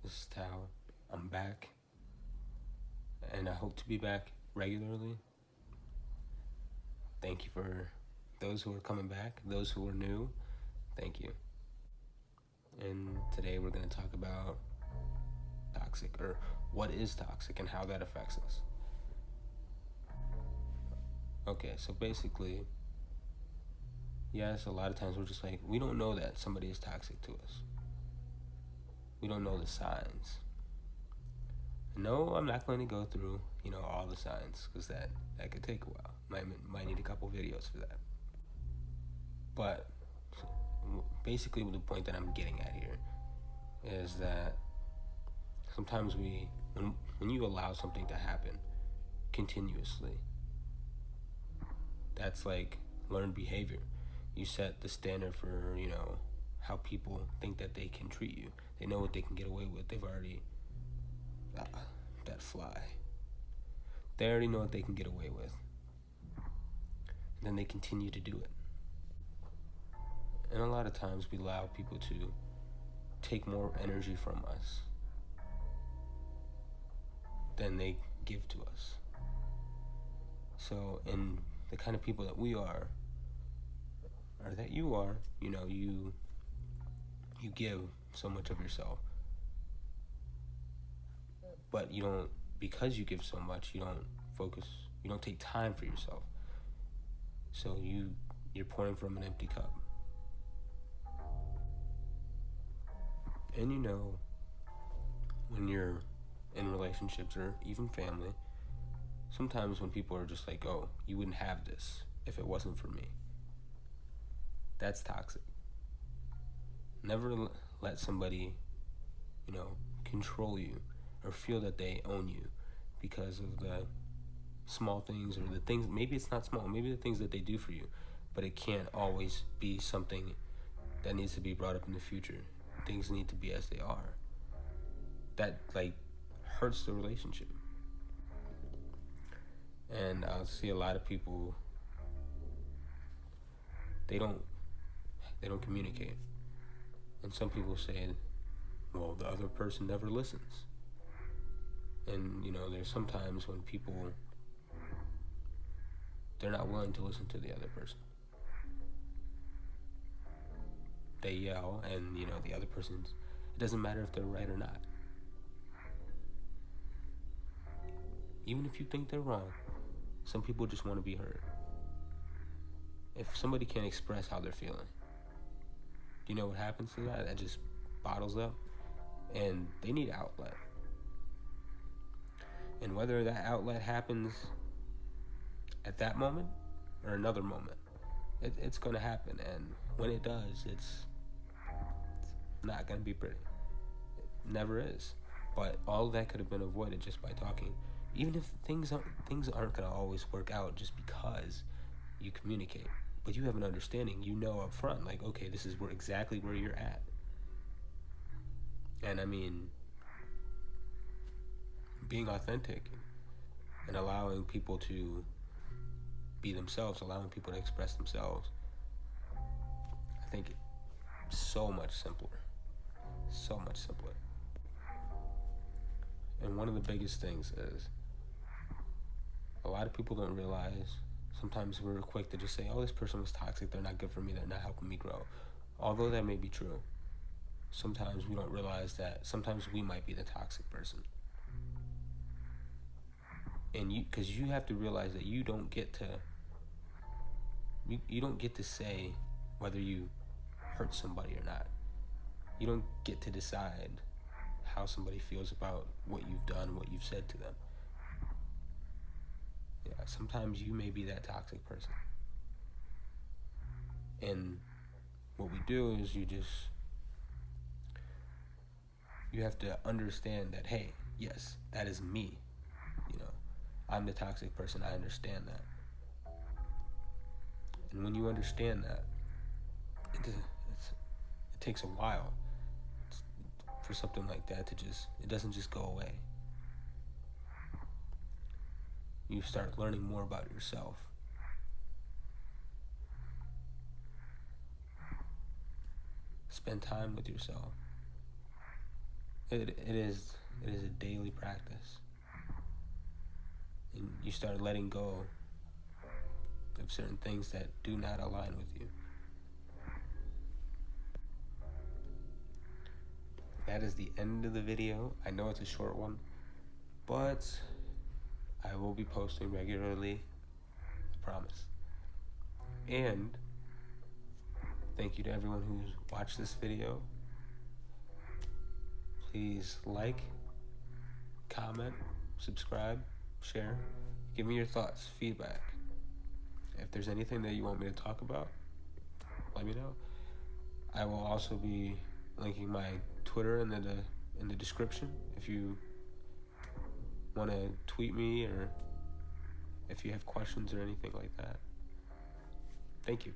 This is Tao. I'm back, and I hope to be back regularly. Thank you for those who are coming back, those who are new. Thank you. And today we're going to talk about toxic, or what is toxic and how that affects us. Okay, so basically, yes, a lot of times we're just like, we don't know that somebody is toxic to us. We don't know the signs. No, I'm not going to go through, all the signs, because that could take a while. Might need a couple videos for that. But basically, the point that I'm getting at here is that sometimes when you allow something to happen continuously, that's like learned behavior. You set the standard for, how people think that they can treat you. They know what they can get away with. They've already, that fly. They already know what they can get away with. And then they continue to do it. And a lot of times we allow people to take more energy from us than they give to us. So, and the kind of people that we are, or that you are, you give so much of yourself, but you don't, because you give so much, you don't focus, you don't take time for yourself. So you're pouring from an empty cup. And when you're in relationships or even family, sometimes when people are just like, oh, you wouldn't have this if it wasn't for me. That's toxic. Never let somebody, control you or feel that they own you because of the small things or the things. Maybe it's not small, maybe the things that they do for you, but it can't always be something that needs to be brought up in the future. Things need to be as they are. That hurts the relationship. And I see a lot of people, they don't communicate. And some people say, well, the other person never listens. And there's sometimes when people, they're not willing to listen to the other person. They yell, and the other person's, it doesn't matter if they're right or not. Even if you think they're wrong, some people just want to be heard. If somebody can't express how they're feeling, do you know what happens to that? That just bottles up, and they need outlet. And whether that outlet happens at that moment or another moment, it's going to happen. And when it does, it's not going to be pretty. It never is. But all that could have been avoided just by talking. Even if things aren't going to always work out just because you communicate. But you have an understanding. You know up front, like, okay, this is exactly where you're at. And I mean, being authentic and allowing people to be themselves, allowing people to express themselves, I think it's so much simpler. So much simpler. And one of the biggest things is, a lot of people don't realize, sometimes we're quick to just say, oh, this person was toxic, they're not good for me, they're not helping me grow. Although that may be true, sometimes we don't realize that sometimes we might be the toxic person. And because you have to realize that you don't get to say whether you hurt somebody or not. You don't get to decide how somebody feels about what you've done, what you've said to them. Yeah, sometimes you may be that toxic person. And what we do is you have to understand that, hey, yes, that is me. I'm the toxic person. I understand that. And when you understand that, it takes a while for something like that to it doesn't just go away. You start learning more about yourself. Spend time with yourself. it is a daily practice, and you start letting go of certain things that do not align with you. That is the end of the video. I know it's a short one, but I will be posting regularly, I promise. And thank you to everyone who's watched this video. Please like, comment, subscribe, share. Give me your thoughts, feedback. If there's anything that you want me to talk about, let me know. I will also be linking my Twitter in the description if you want to tweet me or if you have questions or anything like that. Thank you.